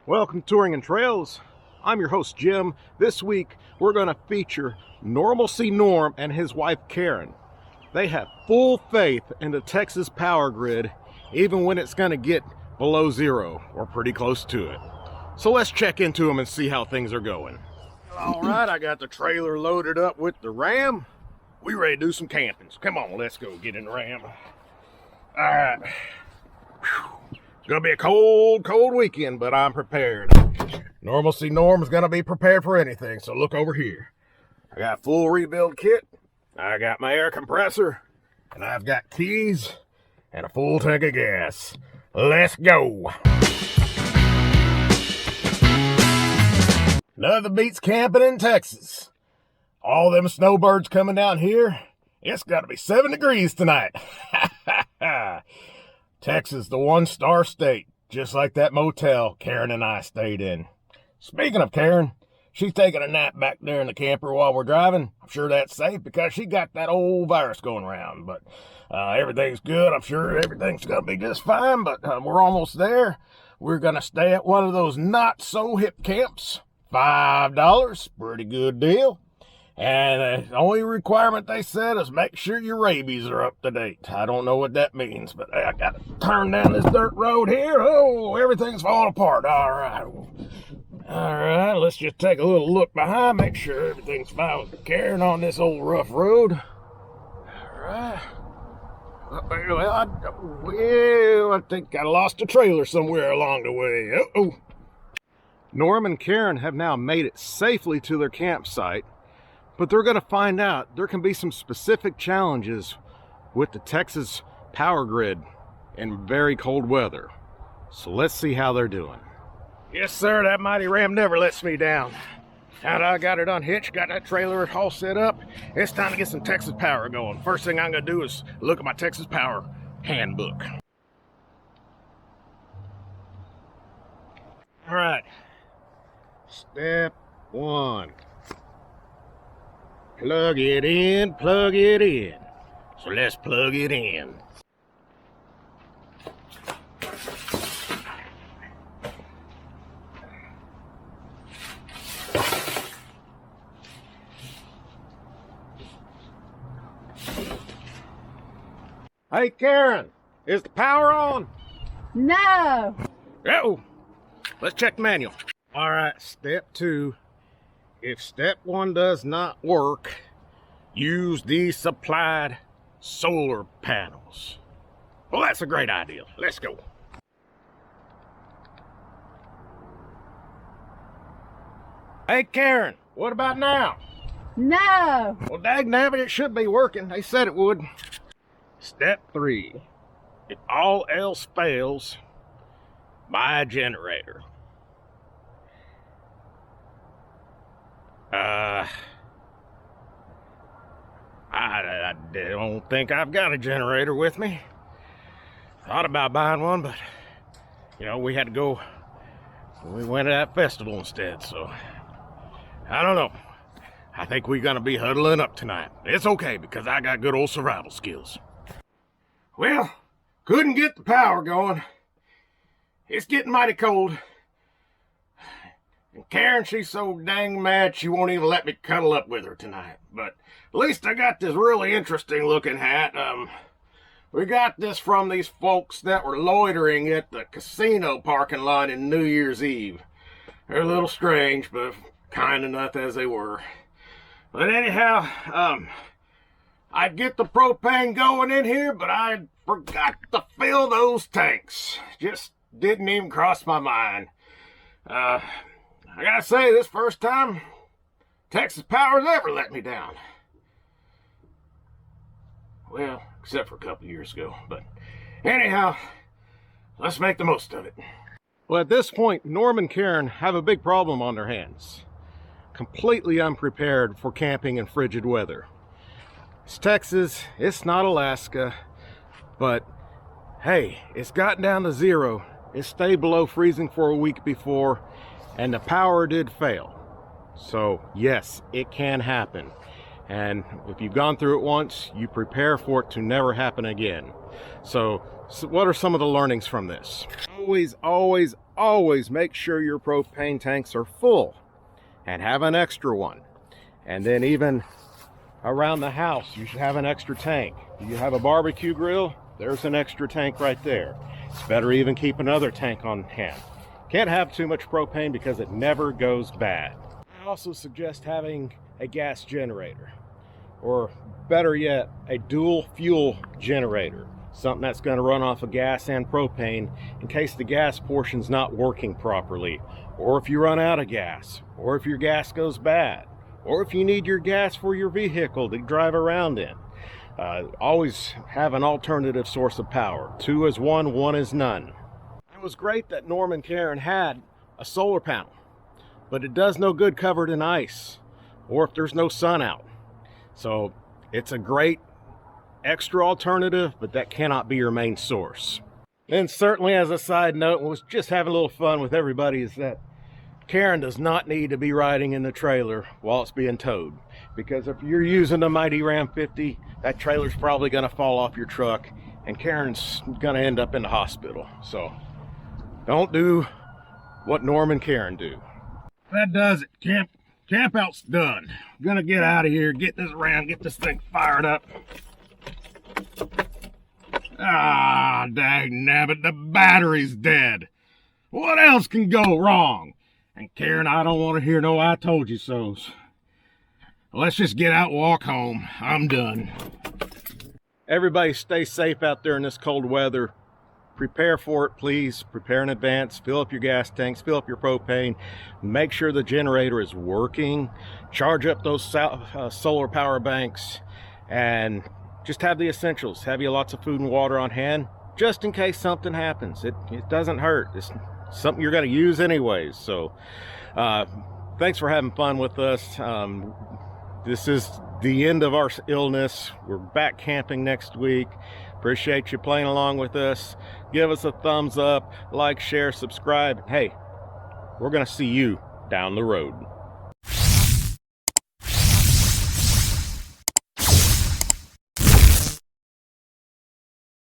Welcome to Touring and Trails. I'm your host, Jim. This week, we're going to feature Normalcy Norm and his wife, Karen. They have full faith in the Texas power grid, even when it's going to get below zero, or pretty close to it. So let's check into them and see how things are going. All right, I got the trailer loaded up with the Ram. We ready to do some camping. So come on, let's go get in the Ram. All right. It's gonna be a cold weekend, but I'm prepared. Normalcy Norm is gonna be prepared for anything, so look over here. I got a full rebuild kit, I got my air compressor, and I've got keys and a full tank of gas. Let's go. Nothing beats camping in Texas. All them snowbirds coming down here, it's gotta be 7 degrees tonight. Texas, the one-star state, just like that motel Karen and I stayed in. Speaking of Karen, she's taking a nap back there in the camper while we're driving. I'm sure that's safe because she got that old virus going around, but everything's good. I'm sure everything's going to be just fine, but we're almost there. We're going to stay at one of those not-so-hip camps. $5, pretty good deal. And the only requirement they said is make sure your rabies are up to date. I don't know what that means, but I got to turn down this dirt road here. Oh, everything's falling apart. All right, let's just take a little look behind, make sure everything's fine with Karen on this old rough road. All right. Well, I think I lost a trailer somewhere along the way. Uh-oh. Norm and Karen have now made it safely to their campsite. But they're going to find out there can be some specific challenges with the Texas power grid in very cold weather. So let's see how they're doing. Yes, sir, that mighty Ram never lets me down. Now that I got it unhitched, got that trailer all set up, it's time to get some Texas power going. First thing I'm going to do is look at my Texas power handbook. All right, step 1. Plug it in, plug it in. So let's plug it in. Hey Karen, is the power on? No. Oh, let's check the manual. All right, step 2. If step 1 does not work, use these supplied solar panels. Well, that's a great idea. Let's go. Hey, Karen, what about now? No. Well, dagnabbit, it should be working. They said it would. Step 3. If all else fails, buy a generator. I don't think I've got a generator with me. Thought about buying one, but, you know, we had to go. We went to that festival instead, so I don't know. I think we're going to be huddling up tonight. It's okay, because I got good old survival skills. Well, couldn't get the power going. It's getting mighty cold. And Karen, she's so dang mad she won't even let me cuddle up with her tonight. But at least I got this really interesting looking hat. We got this from these folks that were loitering at the casino parking lot in New Year's Eve. They're a little strange, but kind enough as they were. But anyhow, I'd get the propane going in here, but I forgot to fill those tanks. Just didn't even cross my mind. I gotta say, this first time Texas Power's ever let me down. Well, except for a couple years ago. But anyhow, let's make the most of it. Well, at this point, Norm and Karen have a big problem on their hands. Completely unprepared for camping in frigid weather. It's Texas, it's not Alaska, but hey, it's gotten down to zero. It stayed below freezing for a week before, and the power did fail. So yes, it can happen. And if you've gone through it once, you prepare for it to never happen again. So what are some of the learnings from this? Always make sure your propane tanks are full and have an extra one. And then even around the house, you should have an extra tank. If you have a barbecue grill, there's an extra tank right there. It's better even keep another tank on hand. Can't have too much propane because it never goes bad. I also suggest having a gas generator, or better yet, a dual fuel generator. Something that's going to run off of gas and propane in case the gas portion's not working properly, or if you run out of gas, or if your gas goes bad, or if you need your gas for your vehicle to drive around in. Always have an alternative source of power. 2 is 1, 1 is none. It was great that Norm and Karen had a solar panel, but it does no good covered in ice or if there's no sun out. So it's a great extra alternative, but that cannot be your main source. And certainly, as a side note, was just having a little fun with everybody, is that Karen does not need to be riding in the trailer while it's being towed, because if you're using the mighty Ram 50, that trailer's probably going to fall off your truck and Karen's going to end up in the hospital. So don't do what Norm and Karen do. That does it. Camp out's done. I'm gonna get out of here, get this Ram, get this thing fired up. Ah, dang nabbit, the battery's dead. What else can go wrong? And Karen, I don't want to hear no I told you so's. Let's just get out and walk home. I'm done. Everybody stay safe out there in this cold weather. Prepare for it, please. Prepare in advance. Fill up your gas tanks, fill up your propane. Make sure the generator is working. Charge up those solar power banks. And just have the essentials. Have you lots of food and water on hand, just in case something happens. It doesn't hurt. It's something you're going to use anyways. So thanks for having fun with us. This is the end of our illness. We're back camping next week. Appreciate you playing along with us. Give us a thumbs up, like, share, subscribe. Hey, we're going to see you down the road.